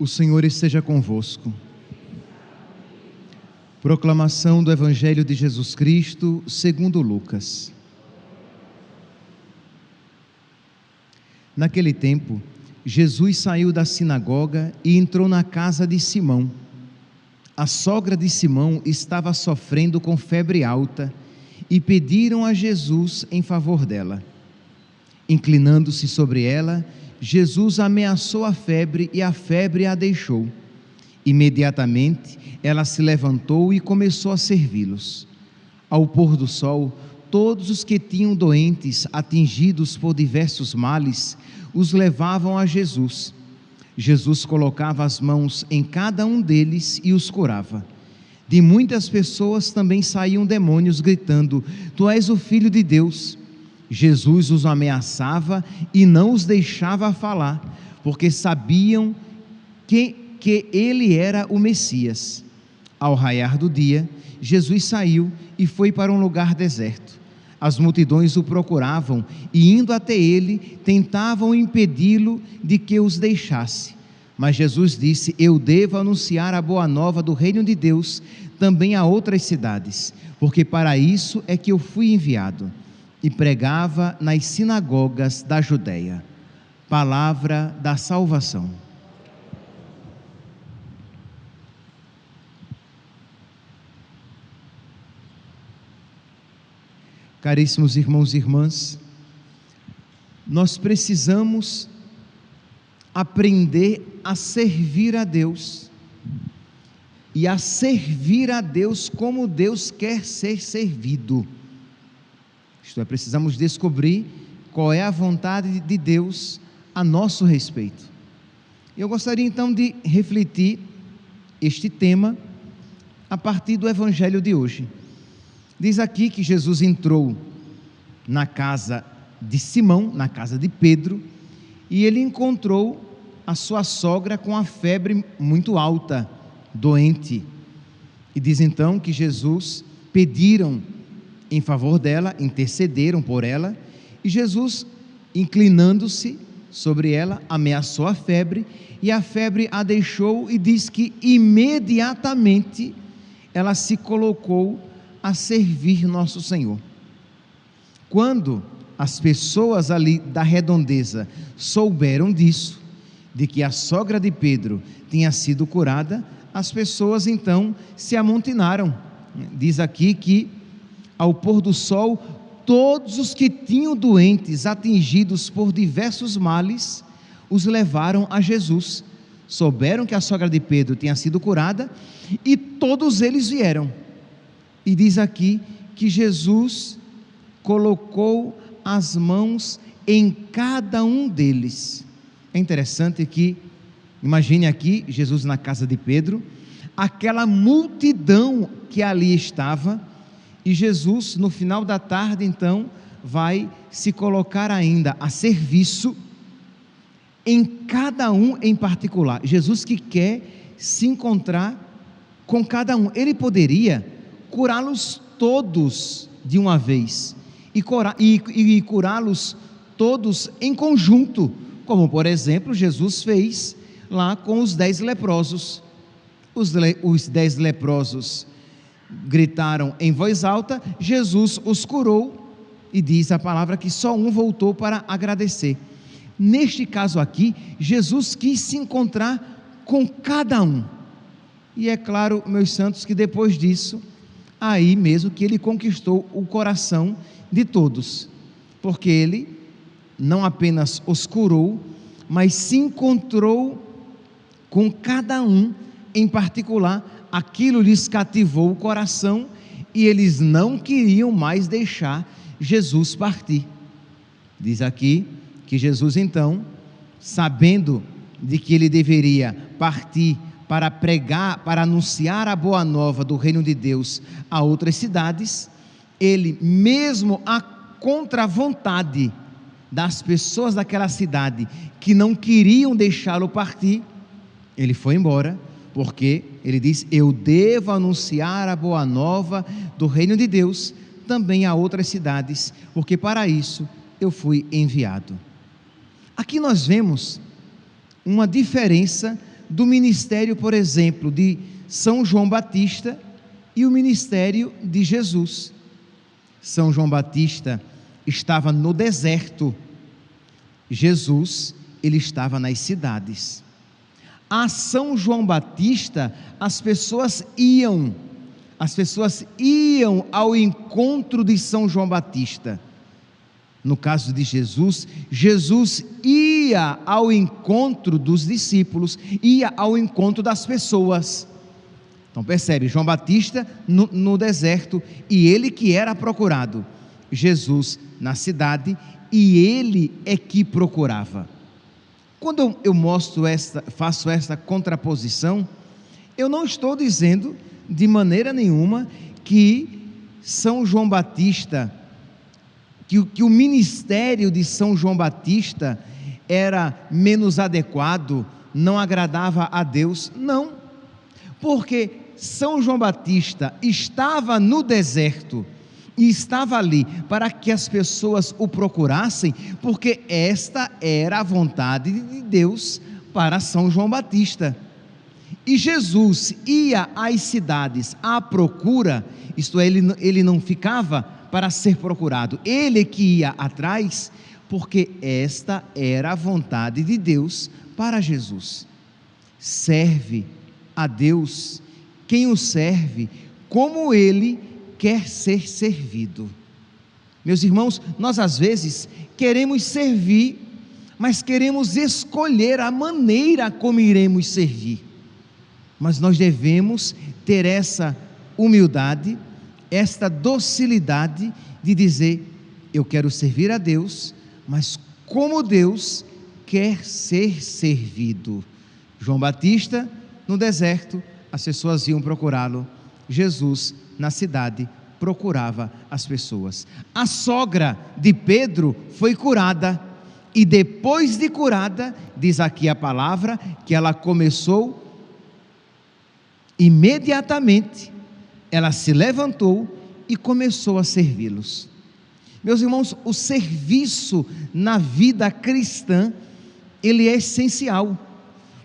O Senhor esteja convosco. Proclamação do Evangelho de Jesus Cristo, segundo Lucas. Naquele tempo, Jesus saiu da sinagoga e entrou na casa de Simão. A sogra de Simão estava sofrendo com febre alta e pediram a Jesus em favor dela. Inclinando-se sobre ela, Jesus ameaçou a febre e a febre a deixou. Imediatamente, ela se levantou e começou a servi-los. Ao pôr do sol, todos os que tinham doentes atingidos por diversos males, os levavam a Jesus. Jesus colocava as mãos em cada um deles e os curava. De muitas pessoas também saíam demônios gritando: Tu és o Filho de Deus. Jesus os ameaçava e não os deixava falar, porque sabiam que ele era o Messias. Ao raiar do dia, Jesus saiu e foi para um lugar deserto. As multidões o procuravam e, indo até ele, tentavam impedi-lo de que os deixasse. Mas Jesus disse: Eu devo anunciar a boa nova do reino de Deus também a outras cidades, porque para isso é que eu fui enviado. E pregava nas sinagogas da Judeia. Palavra da salvação. Caríssimos irmãos e irmãs, nós precisamos aprender a servir a Deus e a servir a Deus como Deus quer ser servido. Isto é, precisamos descobrir qual é a vontade de Deus a nosso respeito. Eu gostaria então de refletir este tema a partir do Evangelho de hoje. Diz aqui que Jesus entrou na casa de Simão, na casa de Pedro, e ele encontrou a sua sogra com a febre muito alta, doente. E diz então que Jesus pediram em favor dela, intercederam por ela, e Jesus, inclinando-se sobre ela, ameaçou a febre, e a febre a deixou, e diz que imediatamente ela se colocou a servir nosso Senhor. Quando as pessoas ali da redondeza souberam disso, de que a sogra de Pedro tinha sido curada, as pessoas então se amotinaram. Diz aqui que ao pôr do sol, todos os que tinham doentes atingidos por diversos males, os levaram a Jesus. Souberam que a sogra de Pedro tinha sido curada e todos eles vieram. E diz aqui que Jesus colocou as mãos em cada um deles. É interessante que, imagine aqui, Jesus na casa de Pedro, aquela multidão que ali estava, e Jesus, no final da tarde, então, vai se colocar ainda a serviço em cada um em particular. Jesus que quer se encontrar com cada um. Ele poderia curá-los todos de uma vez e curá-los todos em conjunto, como por exemplo Jesus fez lá com os 10 leprosos. Os 10 leprosos gritaram em voz alta, Jesus os curou, e diz a palavra que só um voltou para agradecer. Neste caso aqui, Jesus quis se encontrar com cada um, e é claro, meus santos, que depois disso, aí mesmo que ele conquistou o coração de todos, porque ele não apenas os curou, mas se encontrou com cada um em particular. Aquilo lhes cativou o coração e eles não queriam mais deixar Jesus partir. Diz aqui que Jesus então, sabendo de que ele deveria partir para pregar, para anunciar a boa nova do reino de Deus a outras cidades, ele mesmo a contra a vontade das pessoas daquela cidade que não queriam deixá-lo partir, ele foi embora, porque ele diz: eu devo anunciar a boa nova do reino de Deus também a outras cidades, porque para isso eu fui enviado. Aqui nós vemos uma diferença do ministério, por exemplo, de São João Batista e o ministério de Jesus. São João Batista estava no deserto, Jesus, ele estava nas cidades. A São João Batista, as pessoas iam ao encontro de São João Batista. No caso de Jesus, Jesus ia ao encontro dos discípulos, ia ao encontro das pessoas. Então percebe, João Batista no deserto, e ele que era procurado, Jesus na cidade, e ele é que procurava. Quando eu faço esta contraposição, eu não estou dizendo de maneira nenhuma que São João Batista, que o ministério de São João Batista era menos adequado, não agradava a Deus. Não, porque São João Batista estava no deserto e estava ali para que as pessoas o procurassem, porque esta era a vontade de Deus para São João Batista. E Jesus ia às cidades à procura, isto é, ele não ficava para ser procurado, ele que ia atrás, porque esta era a vontade de Deus para Jesus. Serve a Deus quem o serve como ele quer ser servido. Meus irmãos, nós às vezes queremos servir, mas queremos escolher a maneira como iremos servir. Mas nós devemos ter essa humildade, esta docilidade de dizer: eu quero servir a Deus, mas como Deus quer ser servido. João Batista no deserto, as pessoas iam procurá-lo. Jesus na cidade procurava as pessoas. A sogra de Pedro foi curada, e depois de curada, diz aqui a palavra, que ela começou imediatamente, ela se levantou e começou a servi-los. Meus irmãos, o serviço na vida cristã, ele é essencial,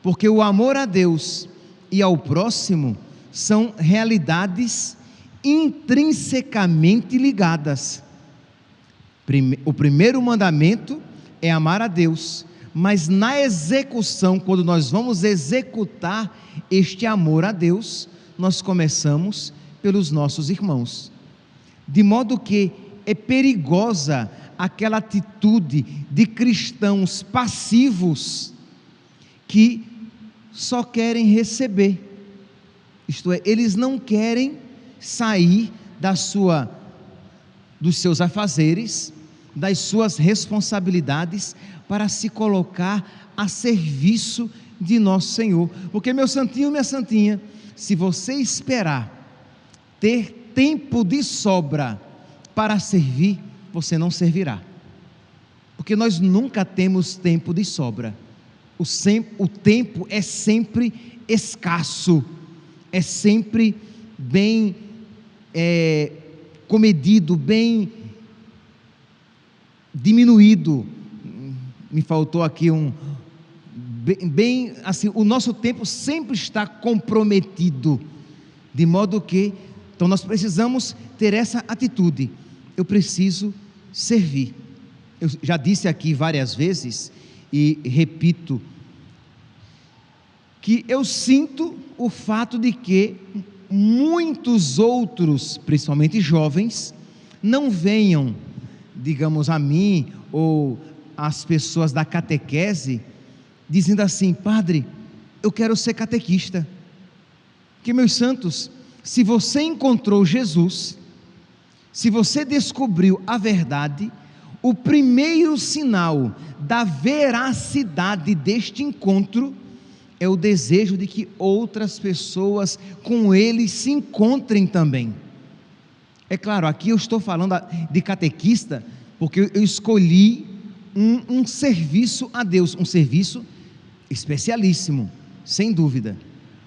porque o amor a Deus e ao próximo são realidades intrinsecamente ligadas. O primeiro mandamento é amar a Deus, mas na execução, quando nós vamos executar este amor a Deus, nós começamos pelos nossos irmãos, de modo que é perigosa aquela atitude de cristãos passivos que só querem receber, isto é, eles não querem sair dos seus afazeres, das suas responsabilidades, para se colocar a serviço de nosso Senhor. Porque, meu santinho, minha santinha, se você esperar ter tempo de sobra para servir, você não servirá, porque nós nunca temos tempo de sobra. O tempo é sempre escasso, é sempre bem comedido, bem diminuído. Me faltou aqui bem assim, o nosso tempo sempre está comprometido, de modo que, então nós precisamos ter essa atitude: eu preciso servir. Eu já disse aqui várias vezes e repito, que eu sinto o fato de que muitos outros, principalmente jovens, não venham, digamos, a mim ou às pessoas da catequese, dizendo assim: padre, eu quero ser catequista. Que, meus santos, se você encontrou Jesus, se você descobriu a verdade, o primeiro sinal da veracidade deste encontro é o desejo de que outras pessoas com ele se encontrem também. É claro, aqui eu estou falando de catequista, porque eu escolhi um serviço a Deus, um serviço especialíssimo, sem dúvida.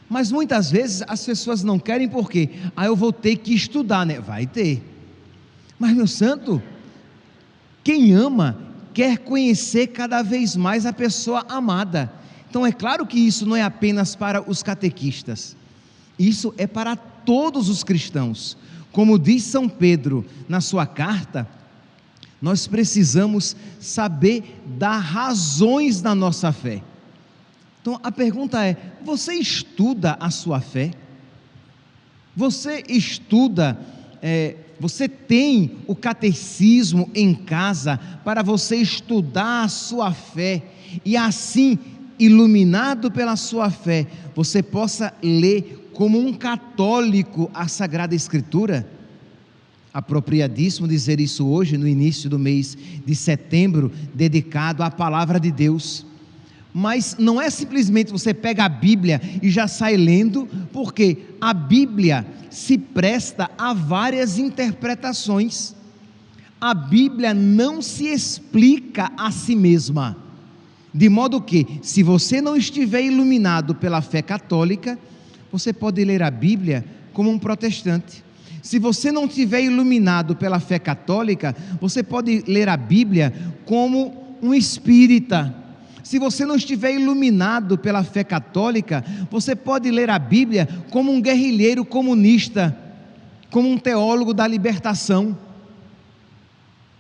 Mas muitas vezes as pessoas não querem, porque eu vou ter que estudar, né? Vai ter. Mas, meu santo, quem ama quer conhecer cada vez mais a pessoa amada, Então é claro que isso não é apenas para os catequistas, isso é para todos os cristãos. Como diz São Pedro na sua carta, nós precisamos saber dar razões da nossa fé. Então a pergunta é: você estuda a sua fé? Você estuda, você tem o catecismo em casa para você estudar a sua fé e assim, iluminado pela sua fé, você possa ler como um católico a Sagrada Escritura? Apropriadíssimo dizer isso hoje, no início do mês de setembro, dedicado à Palavra de Deus. Mas não é simplesmente você pega a Bíblia e já sai lendo, porque a Bíblia se presta a várias interpretações. A Bíblia não se explica a si mesma, de modo que, se você não estiver iluminado pela fé católica, você pode ler a Bíblia como um protestante. Se você não estiver iluminado pela fé católica, você pode ler a Bíblia como um espírita. Se você não estiver iluminado pela fé católica, você pode ler a Bíblia como um guerrilheiro comunista, como um teólogo da libertação.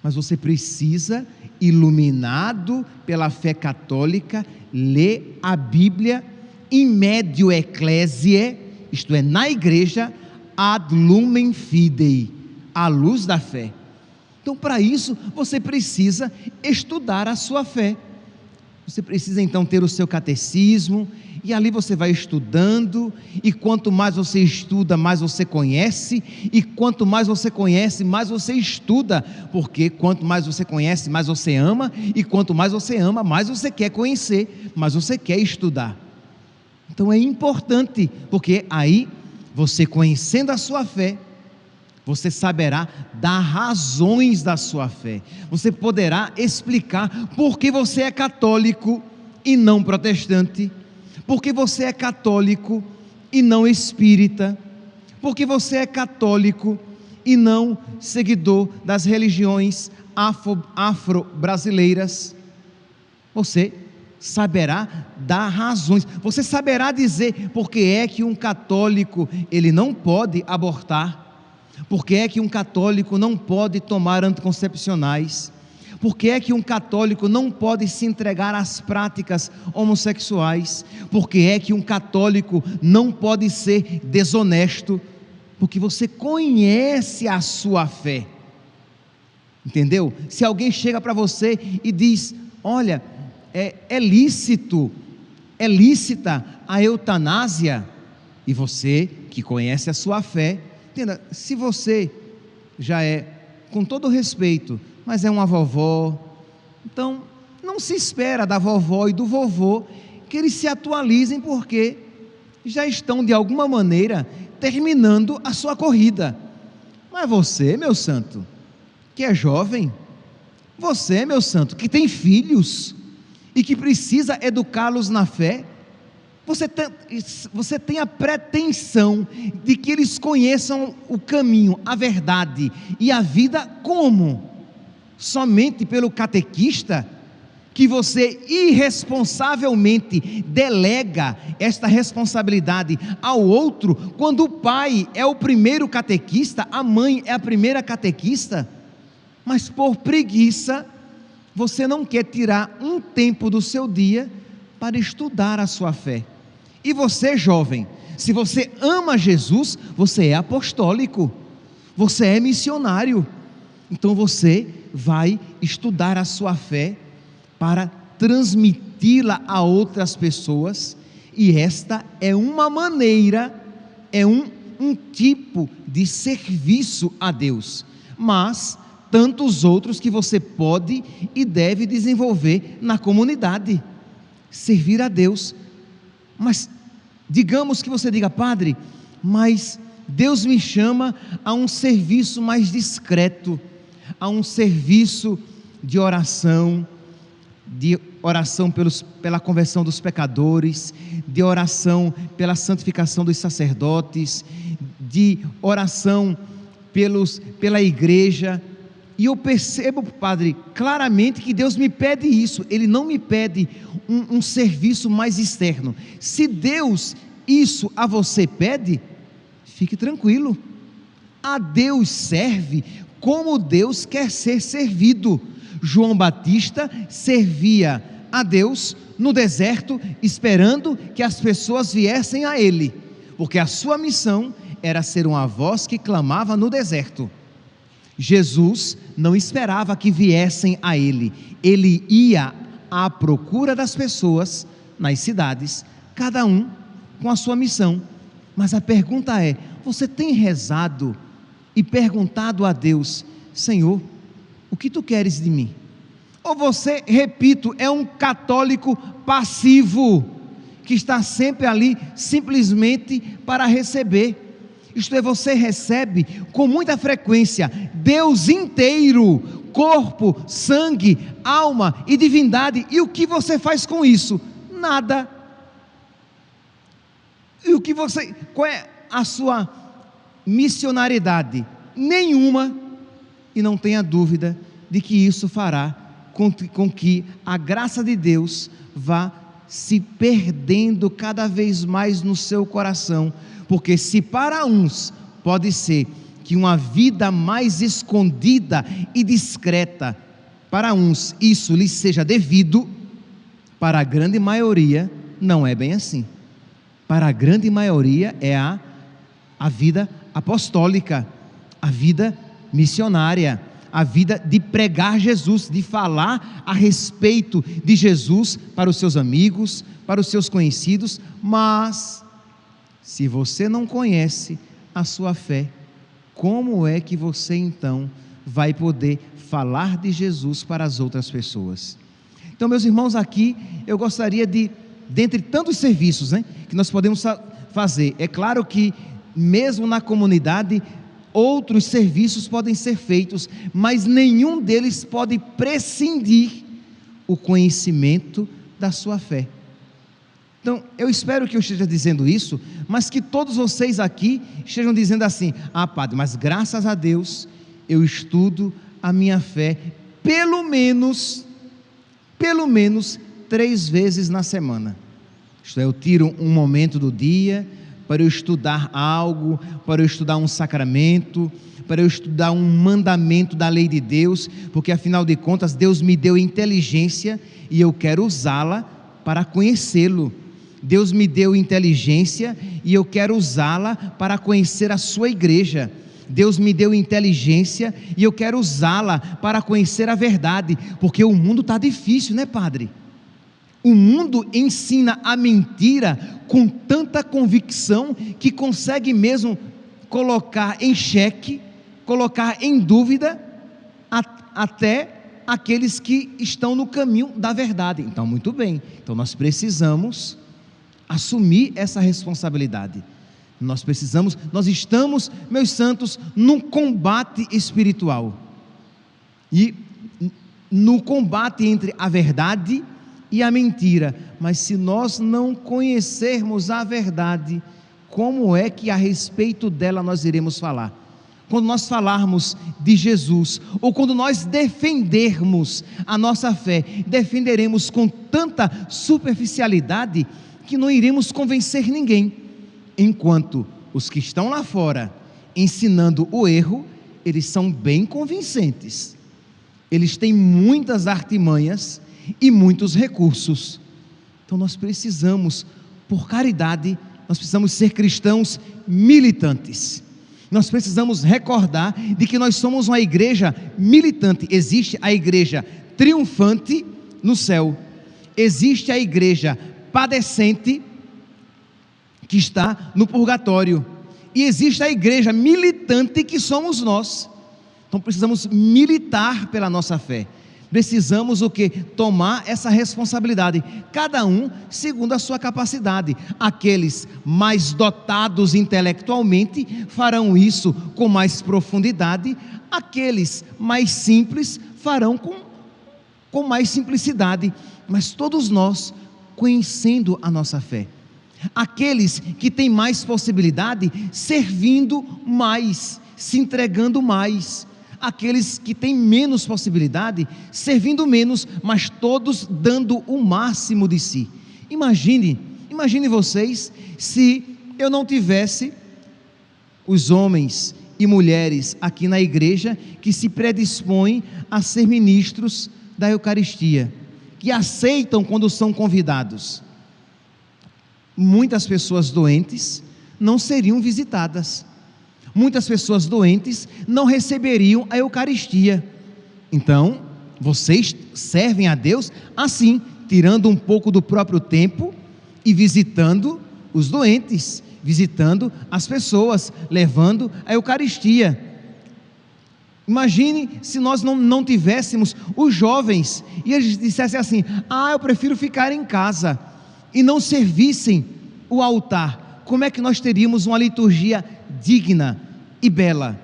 Mas você precisa, iluminado pela fé católica, ler a Bíblia in medio ecclesiae, isto é, na igreja, ad lumen fidei, à luz da fé. Então, para isso, você precisa estudar a sua fé. Você precisa então ter o seu catecismo, e ali você vai estudando, e quanto mais você estuda, mais você conhece, e quanto mais você conhece, mais você estuda, porque quanto mais você conhece, mais você ama, e quanto mais você ama, mais você quer conhecer, mais você quer estudar. Então é importante, porque aí, você conhecendo a sua fé, você saberá dar razões da sua fé, você poderá explicar por que você é católico e não protestante, por que você é católico e não espírita, por que você é católico e não seguidor das religiões afro-brasileiras. Você saberá dar razões, você saberá dizer por que é que um católico ele não pode abortar, por que é que um católico não pode tomar anticoncepcionais, por que é que um católico não pode se entregar às práticas homossexuais, por que é que um católico não pode ser desonesto, porque você conhece a sua fé, entendeu? Se alguém chega para você e diz: olha, é lícita a eutanásia, e você que conhece a sua fé, entenda, se você já é, com todo respeito, mas é uma vovó, então não se espera da vovó e do vovô que eles se atualizem, porque já estão de alguma maneira terminando a sua corrida. Mas você, meu santo, que é jovem, você, meu santo, que tem filhos e que precisa educá-los na fé, você tem a pretensão de que eles conheçam o caminho, a verdade e a vida como? Somente pelo catequista, que você irresponsavelmente delega esta responsabilidade ao outro, quando o pai é o primeiro catequista, a mãe é a primeira catequista, mas por preguiça, você não quer tirar um tempo do seu dia para estudar a sua fé. E você, jovem, se você ama Jesus, você é apostólico, você é missionário, então você vai estudar a sua fé para transmiti-la a outras pessoas, e esta é uma maneira, é um tipo de serviço a Deus, mas tantos outros que você pode e deve desenvolver na comunidade, servir a Deus. Mas digamos que você diga: padre, mas Deus me chama a um serviço mais discreto, a um serviço de oração pela conversão dos pecadores, de oração pela santificação dos sacerdotes, de oração pela igreja. E eu percebo, Padre, claramente que Deus me pede isso. Ele não me pede um serviço mais externo. Se Deus isso a você pede, fique tranquilo. A Deus serve como Deus quer ser servido. João Batista servia a Deus no deserto, esperando que as pessoas viessem a ele, porque a sua missão era ser uma voz que clamava no deserto. Jesus não esperava que viessem a ele, ele ia à procura das pessoas nas cidades, cada um com a sua missão. Mas a pergunta é: você tem rezado e perguntado a Deus: Senhor, o que tu queres de mim? Ou você, repito, é um católico passivo, que está sempre ali simplesmente para receber? Isto é, você recebe com muita frequência Deus inteiro, corpo, sangue, alma e divindade, e o que você faz com isso? Nada. E qual é a sua missionariedade? Nenhuma. E não tenha dúvida de que isso fará com que a graça de Deus vá se perdendo cada vez mais no seu coração, porque se para uns pode ser que uma vida mais escondida e discreta, para uns isso lhes seja devido, para a grande maioria não é bem assim. Para a grande maioria é a vida apostólica, a vida missionária, a vida de pregar Jesus, de falar a respeito de Jesus para os seus amigos, para os seus conhecidos. Mas se você não conhece a sua fé, como é que você então vai poder falar de Jesus para as outras pessoas? Então, meus irmãos, aqui eu gostaria dentre tantos serviços, que nós podemos fazer, é claro que mesmo na comunidade outros serviços podem ser feitos, mas nenhum deles pode prescindir o conhecimento da sua fé. Então, eu espero que eu esteja dizendo isso, mas que todos vocês aqui estejam dizendo assim: ah, Padre, mas graças a Deus eu estudo a minha fé pelo menos 3 vezes na semana. Isto é, eu tiro um momento do dia para eu estudar algo, para eu estudar um sacramento, para eu estudar um mandamento da lei de Deus, porque afinal de contas Deus me deu inteligência e eu quero usá-la para conhecê-lo. Deus me deu inteligência e eu quero usá-la para conhecer a sua igreja. Deus me deu inteligência e eu quero usá-la para conhecer a verdade, porque o mundo está difícil, né, Padre? O mundo ensina a mentira com tanta convicção que consegue mesmo colocar em xeque, colocar em dúvida até aqueles que estão no caminho da verdade. Então, muito bem, então nós precisamos assumir essa responsabilidade. Nós estamos, meus santos, num combate espiritual, e no combate entre a verdade e a mentira. Mas se nós não conhecermos a verdade, como é que a respeito dela nós iremos falar? Quando nós falarmos de Jesus, ou quando nós defendermos a nossa fé, defenderemos com tanta superficialidade que não iremos convencer ninguém, enquanto os que estão lá fora ensinando o erro, eles são bem convincentes, eles têm muitas artimanhas e muitos recursos. Então nós precisamos, por caridade, nós precisamos ser cristãos militantes. Nós precisamos recordar de que nós somos uma igreja militante. Existe a igreja triunfante no céu, existe a igreja padecente que está no purgatório, e existe a igreja militante que somos nós. Então precisamos militar pela nossa fé. Precisamos o quê? Tomar essa responsabilidade, cada um segundo a sua capacidade. Aqueles mais dotados intelectualmente farão isso com mais profundidade, aqueles mais simples farão com mais simplicidade, mas todos nós conhecendo a nossa fé. Aqueles que têm mais possibilidade, servindo mais, se entregando mais. aqueles que têm menos possibilidade, servindo menos, mas todos dando o máximo de si. Imagine vocês, se eu não tivesse os homens e mulheres aqui na igreja que se predispõem a ser ministros da Eucaristia, que aceitam quando são convidados. Muitas pessoas doentes não seriam visitadas, muitas pessoas doentes não receberiam a Eucaristia. Então, vocês servem a Deus assim, tirando um pouco do próprio tempo e visitando os doentes, visitando as pessoas, levando a Eucaristia. Imagine se nós não tivéssemos os jovens e eles dissessem assim: eu prefiro ficar em casa, e não servissem o altar. Como é que nós teríamos uma liturgia digna e bela?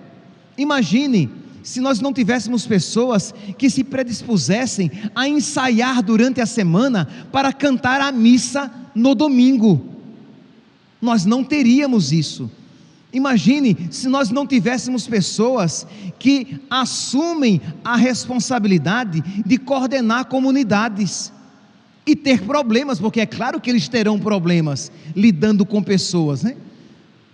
Imagine se nós não tivéssemos pessoas que se predispusessem a ensaiar durante a semana para cantar a missa no domingo. Nós não teríamos isso. Imagine se nós não tivéssemos pessoas que assumem a responsabilidade de coordenar comunidades e ter problemas, porque é claro que eles terão problemas lidando com pessoas, né?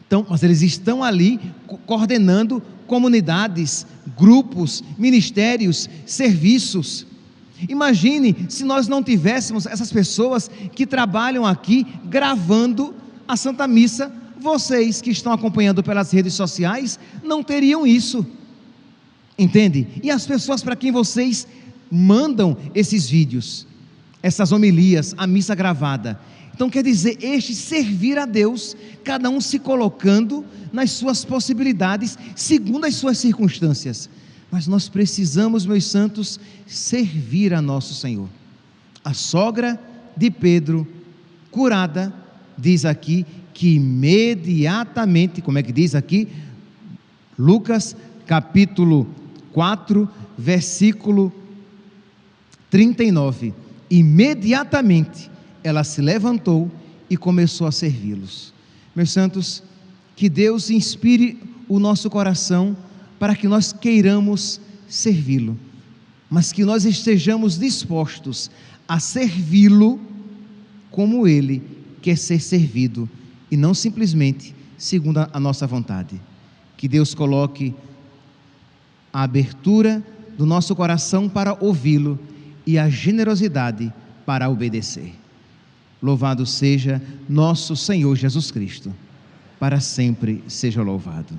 Então, mas eles estão ali coordenando comunidades, grupos, ministérios, serviços. Imagine se nós não tivéssemos essas pessoas que trabalham aqui gravando a Santa Missa. Vocês que estão acompanhando pelas redes sociais não teriam isso, entende? E as pessoas para quem vocês mandam esses vídeos, essas homilias, a missa gravada. Então quer dizer, servir a Deus, cada um se colocando nas suas possibilidades, segundo as suas circunstâncias. Mas nós precisamos, meus santos, servir a nosso Senhor. A sogra de Pedro, curada, diz aqui que imediatamente, como é que diz aqui? Lucas capítulo 4, versículo 39. Imediatamente ela se levantou e começou a servi-los. Meus santos, que Deus inspire o nosso coração para que nós queiramos servi-lo, mas que nós estejamos dispostos a servi-lo como Ele quer ser servido, e não simplesmente segundo a nossa vontade. Que Deus coloque a abertura do nosso coração para ouvi-lo e a generosidade para obedecer. Louvado seja nosso Senhor Jesus Cristo, para sempre seja louvado.